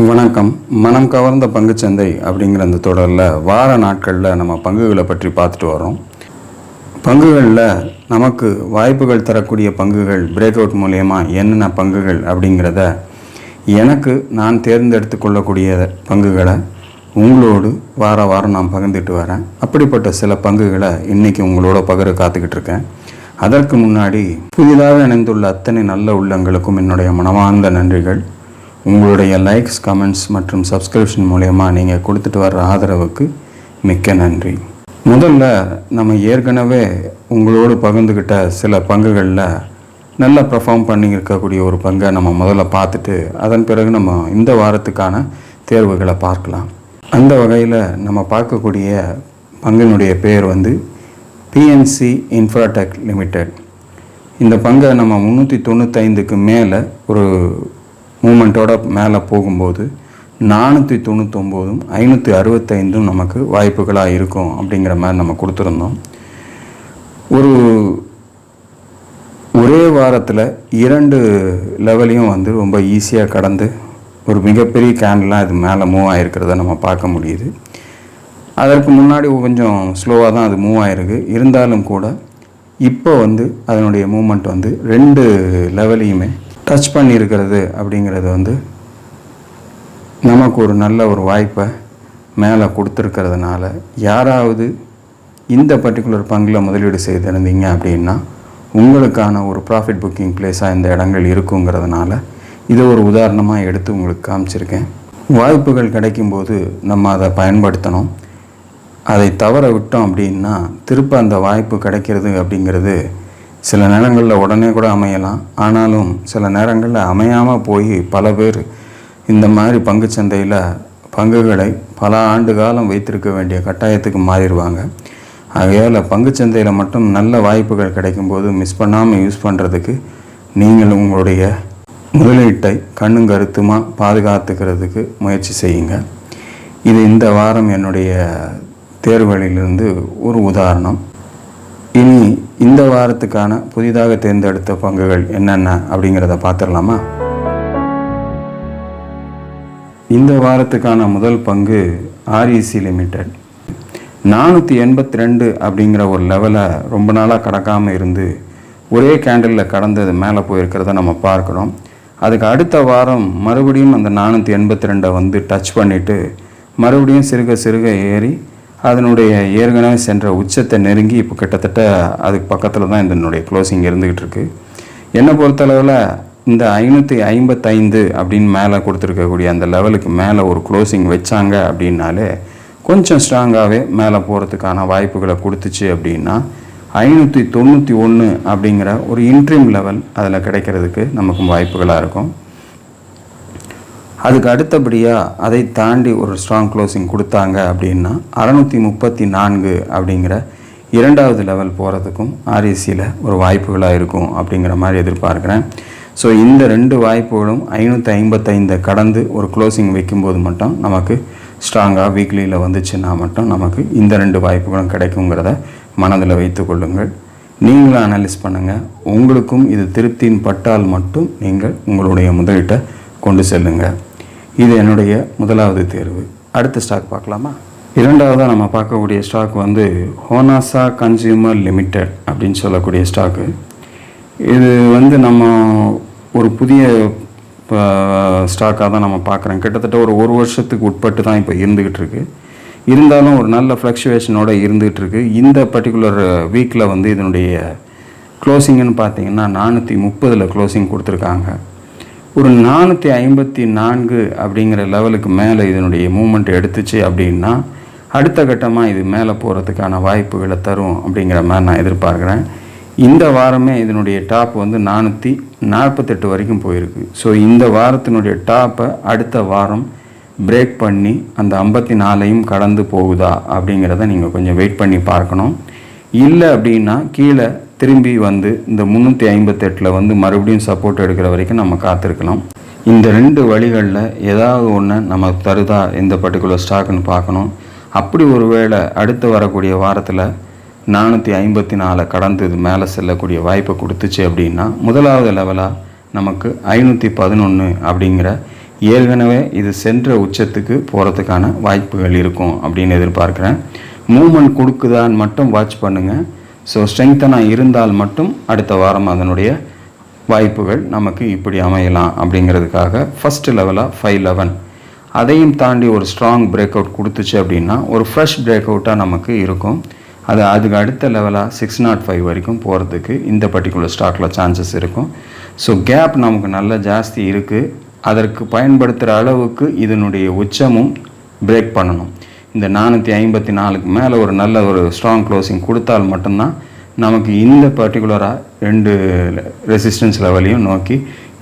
வணக்கம். மனம் கவர்ந்த பங்குச்சந்தை அப்படிங்கிற அந்த தொடரில் வார நாட்களில் நம்ம பங்குகளை பற்றி பார்த்துட்டு வரோம். பங்குகளில் நமக்கு வாய்ப்புகள் தரக்கூடிய பங்குகள் பிரேக் அவுட் மூலயமா என்னென்ன பங்குகள் அப்படிங்கிறத எனக்கு நான் தேர்ந்தெடுத்து கொள்ளக்கூடிய பங்குகளை உங்களோடு வாரம் நான் பகிர்ந்துட்டு வரேன். அப்படிப்பட்ட சில பங்குகளை இன்றைக்கி உங்களோட பகிர காத்துக்கிட்டு இருக்கேன். அதற்கு முன்னாடி புதிதாக இணைந்துள்ள அத்தனை நல்ல உள்ளங்களுக்கும் என்னுடைய மனமார்ந்த நன்றிகள். உங்களுடைய லைக்ஸ், கமெண்ட்ஸ் மற்றும் சப்ஸ்கிரிப்ஷன் மூலயமா நீங்கள் கொடுத்துட்டு வர்ற ஆதரவுக்கு மிக்க நன்றி. முதல்ல நம்ம ஏற்கனவே உங்களோடு பகிர்ந்துக்கிட்ட சில பங்குகளில் நல்லா பர்ஃபார்ம் பண்ணி இருக்கக்கூடிய ஒரு பங்கை நம்ம முதல்ல பார்த்துட்டு அதன் பிறகு நம்ம இந்த வாரத்துக்கான தேர்வுகளை பார்க்கலாம். அந்த வகையில் நம்ம பார்க்கக்கூடிய பங்கினுடைய பேர் பிஎன்சி இன்ஃப்ராடெக் லிமிடெட். இந்த பங்கை நம்ம 395க்கு மேலே ஒரு மூமெண்ட்டோட மேலே போகும்போது 499ம் 565ம் நமக்கு வாய்ப்புகளாக இருக்கும் அப்படிங்கிற மாதிரி நம்ம கொடுத்துருந்தோம். ஒரே வாரத்தில் 2 லெவலையும் ரொம்ப ஈஸியாக கடந்து ஒரு மிகப்பெரிய கேண்டலாக இது மேலே மூவ் ஆகிருக்கிறத நம்ம பார்க்க முடியுது. அதற்கு முன்னாடி கொஞ்சம் ஸ்லோவாக தான் அது மூவ் ஆகிருக்கு. இருந்தாலும் கூட இப்போ அதனுடைய மூமெண்ட் 2 லெவலையுமே டச் பண்ணியிருக்கிறது அப்படிங்கிறது நமக்கு ஒரு நல்ல ஒரு வாய்ப்பை மேலே கொடுத்துருக்கிறதுனால யாராவது இந்த பர்டிகுலர் பங்கில் முதலீடு செய்திருந்தீங்க அப்படின்னா உங்களுக்கான ஒரு ப்ராஃபிட் புக்கிங் பிளேஸாக இந்த இடங்கள் இருக்குங்கிறதுனால இதை ஒரு உதாரணமாக எடுத்து உங்களுக்கு காமிச்சிருக்கேன். வாய்ப்புகள் கிடைக்கும்போது நம்ம அதை பயன்படுத்தணும். அதை தவற விட்டோம் அப்படின்னா திருப்ப அந்த வாய்ப்பு கிடைக்கிறது அப்படிங்கிறது சில நேரங்களில் உடனே கூட அமையலாம். ஆனாலும் சில நேரங்களில் அமையாமல் போய் பல பேர் இந்த மாதிரி பங்குச்சந்தையில் பங்குகளை பல ஆண்டு காலம் வைத்திருக்க வேண்டிய கட்டாயத்துக்கு மாறிடுவாங்க. ஆகையால் பங்குச்சந்தையில் மட்டும் நல்ல வாய்ப்புகள் கிடைக்கும்போது மிஸ் பண்ணாமல் யூஸ் பண்ணுறதுக்கு நீங்கள் உங்களுடைய முதலீட்டை கண்ணும் கருத்துமாக பாதுகாத்துக்கிறதுக்கு முயற்சி செய்யுங்க. இது இந்த வாரம் என்னுடைய தேர்வுகளிலிருந்து ஒரு உதாரணம். இனி இந்த வாரத்துக்கான புதிதாக தேர்ந்தெடுத்த பங்குகள் என்னென்ன அப்படிங்கிறத பார்த்துடலாமா? இந்த வாரத்துக்கான முதல் பங்கு ஆர்இசி லிமிடெட். 482 அப்படிங்கிற ஒரு லெவலை ரொம்ப நாளாக கடக்காமல் இருந்து ஒரே கேண்டலில் கடந்தது மேலே போயிருக்கிறத நம்ம பார்க்குறோம். அதுக்கு அடுத்த வாரம் மறுபடியும் அந்த 482 டச் பண்ணிவிட்டு மறுபடியும் சிறுக ஏறி அதனுடைய ஏற்கனவே சென்ற உச்சத்தை நெருங்கி இப்போ கிட்டத்தட்ட அதுக்கு பக்கத்தில் தான் இதனுடைய க்ளோசிங் இருந்துக்கிட்டு இருக்கு. என்னை பொறுத்தளவில் இந்த 555 அப்படின்னு மேலே கொடுத்துருக்கக்கூடிய அந்த லெவலுக்கு மேலே ஒரு க்ளோசிங் வச்சாங்க அப்படின்னாலே கொஞ்சம் ஸ்ட்ராங்காகவே மேலே போகிறதுக்கான வாய்ப்புகளை கொடுத்துச்சு அப்படின்னா 591 அப்படிங்கிற ஒரு இன்ட்ரீம் லெவல் அதில் கிடைக்கிறதுக்கு நமக்கு வாய்ப்புகளாக இருக்கும். அதுக்கு அடுத்தபடியாக அதை தாண்டி ஒரு ஸ்ட்ராங் க்ளோசிங் கொடுத்தாங்க அப்படின்னா 634 அப்படிங்கிற 2வது லெவல் போகிறதுக்கும் ஆர்இசியில் ஒரு வாய்ப்புகளாக இருக்கும் அப்படிங்கிற மாதிரி எதிர்பார்க்குறேன். ஸோ இந்த 2 வாய்ப்புகளும் 555 கடந்து ஒரு க்ளோசிங் வைக்கும்போது மட்டும் நமக்கு ஸ்ட்ராங்காக வீக்லியில் வந்துச்சுன்னா மட்டும் நமக்கு இந்த 2 வாய்ப்புகளும் கிடைக்குங்கிறத மனதில் வைத்து கொள்ளுங்கள். நீங்களும் அனலைஸ் பண்ணுங்கள். உங்களுக்கும் இது திருப்தியின் பட்டால் மட்டும் நீங்கள் உங்களுடைய முதலீட்டை கொண்டு செல்லுங்கள். இது என்னுடைய முதலாவது தேர்வு. அடுத்த ஸ்டாக் பார்க்கலாமா? இரண்டாவதாக நம்ம பார்க்கக்கூடிய ஸ்டாக் ஹோனாசா கன்சியூமர் லிமிடெட் அப்படின்னு சொல்லக்கூடிய ஸ்டாக்கு. இது நம்ம ஒரு புதிய ஸ்டாக்காக தான் நம்ம பார்க்குறோம். கிட்டத்தட்ட ஒரு வருஷத்துக்கு உட்பட்டு தான் இப்போ இருந்துக்கிட்டு இருக்கு. இருந்தாலும் ஒரு நல்ல ஃப்ளக்சுவேஷனோடு இருந்துகிட்டு இருக்கு. இந்த பர்டிகுலர் வீக்கில் இதனுடைய க்ளோசிங்னு பார்த்தீங்கன்னா 430 க்ளோசிங் கொடுத்துருக்காங்க. ஒரு 454 அப்படிங்கிற லெவலுக்கு மேலே இதனுடைய மூமெண்ட் எடுத்துச்சு அப்படின்னா அடுத்த கட்டமாக இது மேலே போகிறதுக்கான வாய்ப்புகளை தரும் அப்படிங்கிற மாதிரி நான் எதிர்பார்க்குறேன். இந்த வாரமே இதனுடைய டாப் 448 வரைக்கும் போயிருக்கு. ஸோ இந்த வாரத்தினுடைய டாப்பை அடுத்த வாரம் பிரேக் பண்ணி அந்த 54ஐயும் கடந்து போகுதா அப்படிங்கிறத நீங்கள் கொஞ்சம் வெயிட் பண்ணி பார்க்கணும். இல்லை அப்படின்னா கீழே திரும்பி இந்த 358 மறுபடியும் சப்போர்ட் எடுக்கிற வரைக்கும் நம்ம காத்திருக்கலாம். இந்த 2 வழிகளில் ஏதாவது ஒன்று நமக்கு தருதா இந்த பர்டிகுலர் ஸ்டாக்குன்னு பார்க்கணும். அப்படி ஒரு வேளை அடுத்து வரக்கூடிய வாரத்தில் 454 கடந்து இது மேலே செல்லக்கூடிய வாய்ப்பை கொடுத்துச்சு அப்படின்னா முதலாவது லெவலாக நமக்கு 511 அப்படிங்கிற ஏற்கனவே இது சென்ற உச்சத்துக்கு போகிறதுக்கான வாய்ப்புகள் இருக்கும் அப்படின்னு எதிர்பார்க்குறேன். மூவ்மெண்ட் கொடுக்குதான்னு மட்டும் வாட்ச் பண்ணுங்கள். ஸோ ஸ்ட்ரெங்தனாக இருந்தால் மட்டும் அடுத்த வாரம் அதனுடைய வாய்ப்புகள் நமக்கு இப்படி அமையலாம் அப்படிங்கிறதுக்காக ஃபஸ்ட்டு லெவலாக 511 அதையும் தாண்டி ஒரு ஸ்ட்ராங் பிரேக் அவுட் கொடுத்துச்சு அப்படின்னா ஒரு ஃப்ரெஷ் பிரேக் அவுட்டாக நமக்கு இருக்கும். அதுக்கு அடுத்த லெவலாக 605 வரைக்கும் போகிறதுக்கு இந்த பர்டிகுலர் ஸ்டாக்கில் சான்சஸ் இருக்கும். ஸோ கேப் நமக்கு நல்ல ஜாஸ்தி இருக்குது. அதற்கு பயன்படுத்துகிற அளவுக்கு இதனுடைய உச்சமும் பிரேக் பண்ணணும். இந்த 454க்கு மேலே ஒரு நல்ல ஒரு ஸ்ட்ராங் க்ளோசிங் கொடுத்தால் மட்டும்தான் நமக்கு இந்த பர்டிகுலராக 2 ரெசிஸ்டன்ஸ் லெவலையும் நோக்கி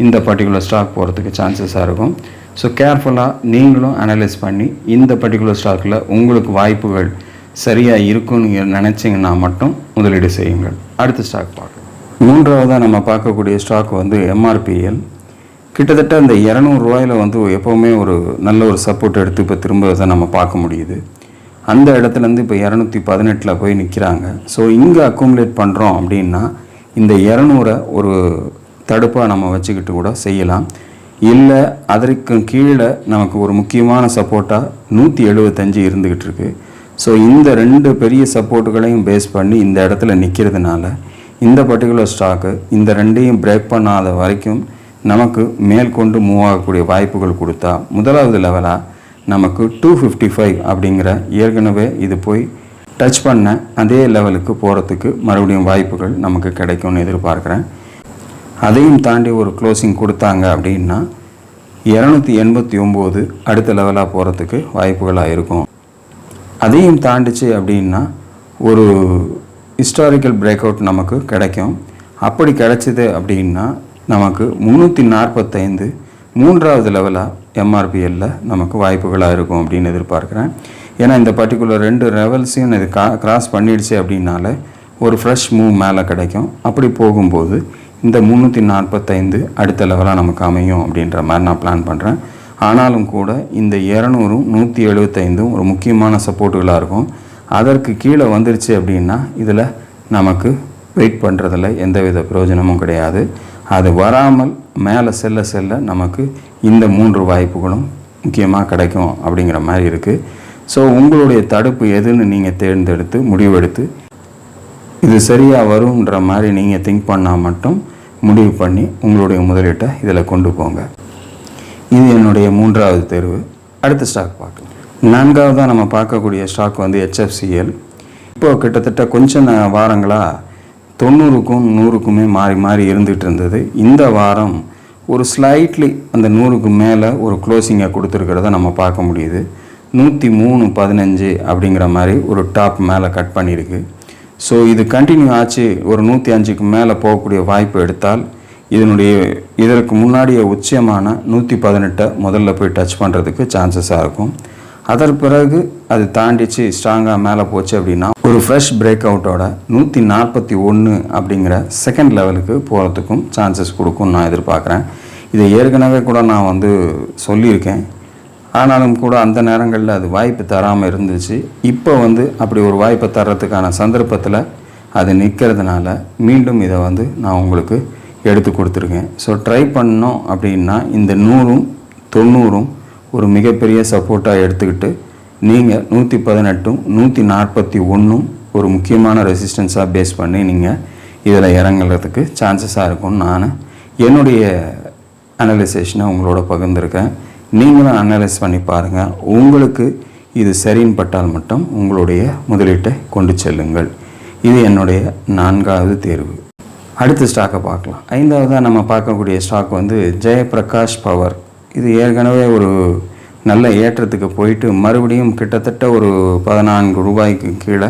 இந்த பர்டிகுலர் ஸ்டாக் போகிறதுக்கு சான்சஸாக இருக்கும். ஸோ கேர்ஃபுல்லாக நீங்களும் அனலைஸ் பண்ணி இந்த பர்டிகுலர் ஸ்டாக்கில் உங்களுக்கு வாய்ப்புகள் சரியாக இருக்குன்னு நினச்சிங்கன்னா மட்டும் முதலீடு செய்யுங்கள். அடுத்த ஸ்டாக் பார்க்கலாம். மூன்றாவதாக நம்ம பார்க்கக்கூடிய ஸ்டாக் வந்து MRPL. கிட்டத்தட்ட இந்த 200 ரூபாயில் வந்து எப்போவுமே ஒரு நல்ல ஒரு சப்போர்ட் எடுத்து இப்போ திரும்ப தான் நம்ம பார்க்க முடியுது. அந்த இடத்துலேருந்து இப்போ 218 போய் நிற்கிறாங்க. ஸோ இங்கே அக்குமுலேட் பண்ணுறோம் அப்படின்னா இந்த 200 ஒரு தடுப்பாக நம்ம வச்சுக்கிட்டு கூட செய்யலாம். இல்லை அதற்கு கீழே நமக்கு ஒரு முக்கியமான சப்போர்ட்டாக 175 இருந்துக்கிட்டு இருக்கு. ஸோ இந்த 2 பெரிய சப்போர்ட்டுகளையும் பேஸ் பண்ணி இந்த இடத்துல நிற்கிறதுனால இந்த பர்டிகுலர் ஸ்டாக்கு இந்த 2ஐயும் பிரேக் பண்ணாத வரைக்கும் நமக்கு மேற்கொண்டு மூவ் ஆகக்கூடிய வாய்ப்புகள் கொடுத்தா முதலாவது லெவலாக நமக்கு 255 அப்படிங்கிற ஏற்கனவே இது போய் டச் பண்ண அதே லெவலுக்கு போகிறதுக்கு மறுபடியும் வாய்ப்புகள் நமக்கு கிடைக்கும்னு எதிர்பார்க்குறேன். அதையும் தாண்டி ஒரு க்ளோசிங் கொடுத்தாங்க அப்படின்னா 289 அடுத்த லெவலாக போகிறதுக்கு வாய்ப்புகளாக இருக்கும். அதையும் தாண்டிச்சு அப்படின்னா ஒரு ஹிஸ்டாரிக்கல் பிரேக் அவுட் நமக்கு கிடைக்கும். அப்படி கிடைச்சிது அப்படின்னா நமக்கு 345 மூன்றாவது லெவலாக MRPLல நமக்கு வாய்ப்புகளாக இருக்கும் அப்படின்னு எதிர்பார்க்குறேன். ஏன்னா இந்த பர்டிகுலர் 2 லெவல்ஸையும் இது கிராஸ் பண்ணிடுச்சு அப்படின்னால ஒரு ஃப்ரெஷ் மூவ் மேலே கிடைக்கும். அப்படி போகும்போது இந்த 345 அடுத்த லெவலாக நமக்கு அமையும் அப்படின்ற மாதிரி நான் பிளான் பண்ணுறேன். ஆனாலும் கூட இந்த 200ம் 175ம் ஒரு முக்கியமான சப்போர்ட்டுகளாக இருக்கும். அதற்கு கீழே வந்துருச்சு அப்படின்னா இதில் நமக்கு வெயிட் பண்ணுறதில் எந்தவித பிரயோஜனமும் கிடையாது. அது வராமல் மேலே செல்ல நமக்கு இந்த 3 வாய்ப்புகளும் முக்கியமாக கிடைக்கும் அப்படிங்கிற மாதிரி இருக்குது. ஸோ உங்களுடைய தடுப்பு எதுன்னு நீங்கள் தேர்ந்தெடுத்து முடிவெடுத்து இது சரியாக வரும்ன்ற மாதிரி நீங்கள் திங்க் பண்ணால் மட்டும் முடிவு பண்ணி உங்களுடைய முதலீட்டை இதில் கொண்டு போங்க. இது என்னுடைய 3வது தேர்வு. அடுத்த ஸ்டாக் பார்க்கலாம். 4வதாக நம்ம பார்க்கக்கூடிய ஸ்டாக் வந்து HFCL. இப்போது கிட்டத்தட்ட கொஞ்சம் வாரங்களாக 90க்கும் 100க்குமே மாறி மாறி இருந்துகிட்டு இருந்தது. இந்த வாரம் ஒரு ஸ்லைட்லி அந்த 100க்கு மேலே ஒரு க்ளோசிங்கை கொடுத்துருக்கிறத நம்ம பார்க்க முடியுது. 103.15 அப்படிங்கிற மாதிரி ஒரு டாப் மேலே கட் பண்ணியிருக்கு. ஸோ இது கண்டினியூ ஆச்சு ஒரு 105க்கு மேலே போகக்கூடிய வாய்ப்பு எடுத்தால் இதற்கு முன்னாடிய உச்சமான 118 முதல்ல போய் டச் பண்ணுறதுக்கு சான்சஸாக இருக்கும். அதற்கு பிறகு அது தாண்டிச்சு ஸ்ட்ராங்காக மேலே போச்சு அப்படின்னா ஒரு ஃப்ரெஷ் பிரேக் அவுட்டோட 141 அப்படிங்கிற செகண்ட் லெவலுக்கு போகிறதுக்கும் சான்சஸ் கொடுக்கும்னு நான் எதிர்பார்க்குறேன். இதை ஏற்கனவே கூட நான் வந்து சொல்லியிருக்கேன். ஆனாலும் கூட அந்த நேரங்களில் அது வாய்ப்பு தராமல் இருந்துச்சு. இப்போ வந்து அப்படி ஒரு வாய்ப்பை தர்றதுக்கான சந்தர்ப்பத்தில் அது நிற்கிறதுனால மீண்டும் இதை வந்து நான் உங்களுக்கு எடுத்து கொடுத்துருக்கேன். ஸோ ட்ரை பண்ணோம் அப்படின்னா இந்த 100ம் 90ம் ஒரு மிகப்பெரிய சப்போர்ட்டாக எடுத்துக்கிட்டு நீங்கள் 118ம் 141ம் ஒரு முக்கியமான ரெசிஸ்டன்ஸாக பேஸ் பண்ணி நீங்கள் இதில் இறங்குறதுக்கு சான்சஸாக இருக்கும்னு நான் என்னுடைய அனலைசேஷனை உங்களோட பகிர்ந்துருக்கேன். நீங்களும் அனலைஸ் பண்ணி பாருங்கள். உங்களுக்கு இது சரின்னு பட்டால் மட்டும் உங்களுடைய முதலீட்டை கொண்டு செல்லுங்கள். இது என்னுடைய 4வது தேர்வு. அடுத்த ஸ்டாக்கை பார்க்கலாம். 5வதாக நம்ம பார்க்கக்கூடிய ஸ்டாக் வந்து ஜெயபிரகாஷ் பவர். இது ஏற்கனவே ஒரு நல்ல ஏற்றத்துக்கு போயிட்டு மறுபடியும் கிட்டத்தட்ட ஒரு 14 ரூபாய்க்கு கீழே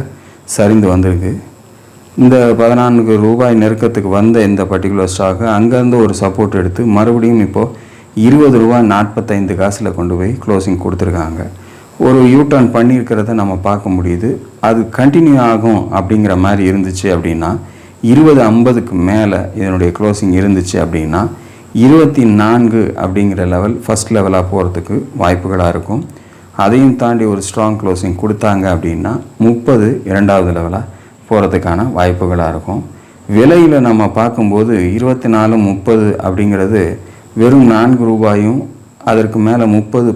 சரிந்து வந்திருக்கு. இந்த 14 ரூபாய் நெருக்கத்துக்கு வந்த இந்த பர்டிகுலர் ஸ்டாக்கு அங்கேருந்து ஒரு சப்போர்ட் எடுத்து மறுபடியும் இப்போது 20 ரூபாய் 45 காசில் கொண்டு போய் க்ளோசிங் கொடுத்துருக்காங்க. ஒரு யூட்டர்ன் பண்ணியிருக்கிறத நம்ம பார்க்க முடியுது. அது கண்டினியூ ஆகும் அப்படிங்கிற மாதிரி இருந்துச்சு அப்படின்னா 20.50க்கு மேலே இதனுடைய க்ளோசிங் இருந்துச்சு அப்படின்னா 24 அப்படிங்கிற லெவல் ஃபஸ்ட் லெவலாக போகிறதுக்கு வாய்ப்புகளாக இருக்கும். அதையும் தாண்டி ஒரு ஸ்ட்ராங் க்ளோசிங் கொடுத்தாங்க அப்படின்னா 30 2வது லெவலாக போகிறதுக்கான வாய்ப்புகளாக இருக்கும். விலையில் நம்ம பார்க்கும்போது 24 30 அப்படிங்கிறது வெறும் 4 ரூபாயும் அதற்கு மேலே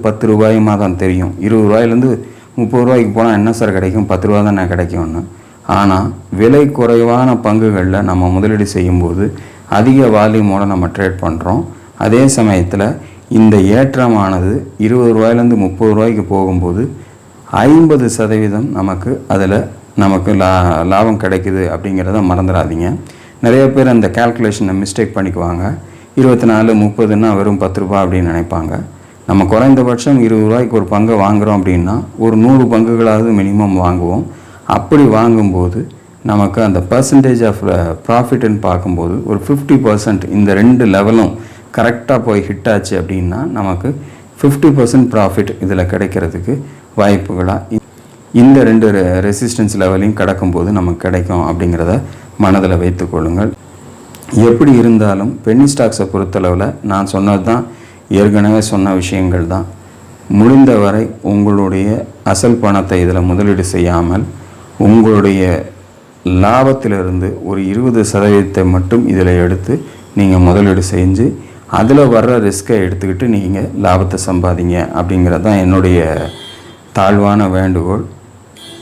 10 ரூபாயுமா தான் தெரியும். 20 ரூபாயிலேருந்து 30 ரூபாய்க்கு போனால் என்ன சார் கிடைக்கும், 10 ரூபா தானே கிடைக்கும்னு. ஆனால் விலை குறைவான பங்குகளில் நம்ம முதலீடு செய்யும்போது அதிக வால்யூமோடு நம்ம ட்ரேட் பண்ணுறோம். அதே சமயத்தில் இந்த ஏற்றமானது 20 ரூபாயிலேருந்து 30 ரூபாய்க்கு போகும்போது 50% நமக்கு அதில் நமக்கு லாபம் கிடைக்குது அப்படிங்கிறத மறந்துடாதீங்க. நிறைய பேர் அந்த கால்குலேஷனை மிஸ்டேக் பண்ணிக்குவாங்க. 24 30ன்னா வெறும் 10 ரூபா அப்படின்னு நினைப்பாங்க. நம்ம குறைந்தபட்சம் 20 ரூபாய்க்கு ஒரு பங்கை வாங்குகிறோம் அப்படின்னா ஒரு 100 பங்குகளாவது மினிமம் வாங்குவோம். அப்படி வாங்கும்போது நமக்கு அந்த பர்சன்டேஜ் ஆஃப் ப்ராஃபிட்னு பார்க்கும்போது ஒரு 50% இந்த 2 லெவலும் கரெக்டாக போய் ஹிட் ஆச்சு அப்படின்னா நமக்கு 50% ப்ராஃபிட் இதில் கிடைக்கிறதுக்கு வாய்ப்புகளாக இந்த 2 ரெசிஸ்டன்ஸ் லெவலையும் கடக்கும்போது நமக்கு கிடைக்கும் அப்படிங்கிறத மனதில் வைத்துக்கொள்ளுங்கள். எப்படி இருந்தாலும் பென்னி ஸ்டாக்ஸை பொறுத்தளவில் நான் சொன்னது தான், ஏற்கனவே சொன்ன விஷயங்கள் தான். முடிந்தவரை உங்களுடைய அசல் பணத்தை இதில் முதலீடு செய்யாமல் உங்களுடைய லாபத்திலிருந்து ஒரு 20% மட்டும் இதில் எடுத்து நீங்கள் முதலீடு செஞ்சு அதில் வர்ற ரிஸ்க்கை எடுத்துக்கிட்டு நீங்கள் லாபத்தை சம்பாதிங்க அப்படிங்கிறது தான் என்னுடைய தாழ்வான வேண்டுகோள்.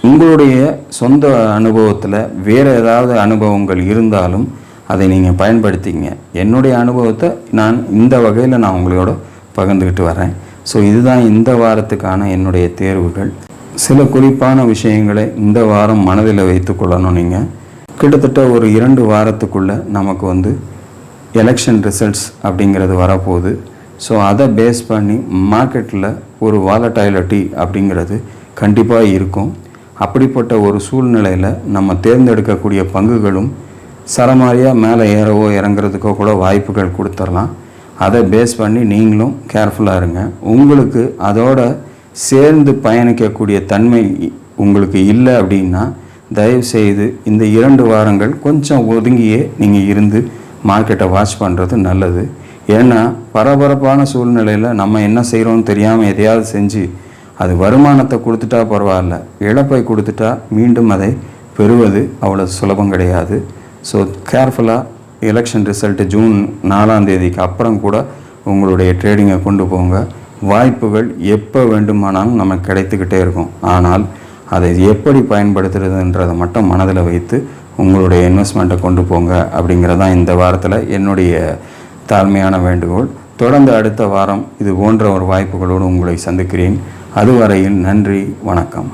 உங்களுடைய சொந்த அனுபவத்தில் வேறு ஏதாவது அனுபவங்கள் இருந்தாலும் அதை நீங்கள் பயன்படுத்திங்க. என்னுடைய அனுபவத்தை நான் இந்த வகையில் நான் உங்களோட பகிர்ந்துக்கிட்டு வரேன். ஸோ இதுதான் இந்த வாரத்துக்கான என்னுடைய தேர்வுகள். சில குறிப்பான விஷயங்களை இந்த வாரம் மனதில் வைத்துக்கொள்ளணும். நீங்கள் கிட்டத்தட்ட ஒரு 2 வாரத்துக்குள்ளே நமக்கு எலெக்ஷன் ரிசல்ட்ஸ் அப்படிங்கிறது வரப்போகுது. ஸோ அதை பேஸ் பண்ணி மார்க்கெட்டில் ஒரு வாலடைலிட்டி அப்படிங்கிறது கண்டிப்பாக இருக்கும். அப்படிப்பட்ட ஒரு சூழ்நிலையில் நம்ம தேர்ந்தெடுக்கக்கூடிய பங்குகளும் சரமாரியாக மேலே ஏறவோ இறங்குறதுக்கோ கூட வாய்ப்புகள் கொடுத்துடலாம். அதை பேஸ் பண்ணி நீங்களும் கேர்ஃபுல்லாக இருங்க. உங்களுக்கு அதோட சேர்ந்து பயணிக்கக்கூடிய தன்மை உங்களுக்கு இல்லை அப்படின்னா தயவுசெய்து இந்த 2 வாரங்கள் கொஞ்சம் ஒதுங்கியே நீங்கள் இருந்து மார்க்கெட்டை வாட்ச் பண்ணுறது நல்லது. ஏன்னா பரபரப்பான சூழ்நிலையில் நம்ம என்ன செய்கிறோன்னு தெரியாமல் எதையாவது செஞ்சு அது வருமானத்தை கொடுத்துட்டா பரவாயில்ல, இழப்பை கொடுத்துட்டா மீண்டும் அதை பெறுவது அவ்வளோ சுலபம் கிடையாது. ஸோ கேர்ஃபுல்லாக எலெக்ஷன் ரிசல்ட்டு ஜூன் 4ஆம் தேதிக்கு அப்புறம் கூட உங்களுடைய ட்ரேடிங்கை கொண்டு போங்க. வாய்ப்புகள் எப்போ வேண்டுமானாலும் நமக்கு கிடைத்துக்கிட்டே இருக்கும். ஆனால் அதை எப்படி பயன்படுத்துறதுன்றதை மட்டும் மனதில் வைத்து உங்களுடைய இன்வெஸ்ட்மெண்ட்டை கொண்டு போங்க அப்படிங்கிறதான் இந்த வாரத்தில் என்னுடைய தாழ்மையான வேண்டுகோள். தொடர்ந்து அடுத்த வாரம் இது போன்ற ஒரு வாய்ப்புகளோடு உங்களை சந்திக்கிறேன். அதுவரையில் நன்றி, வணக்கம்.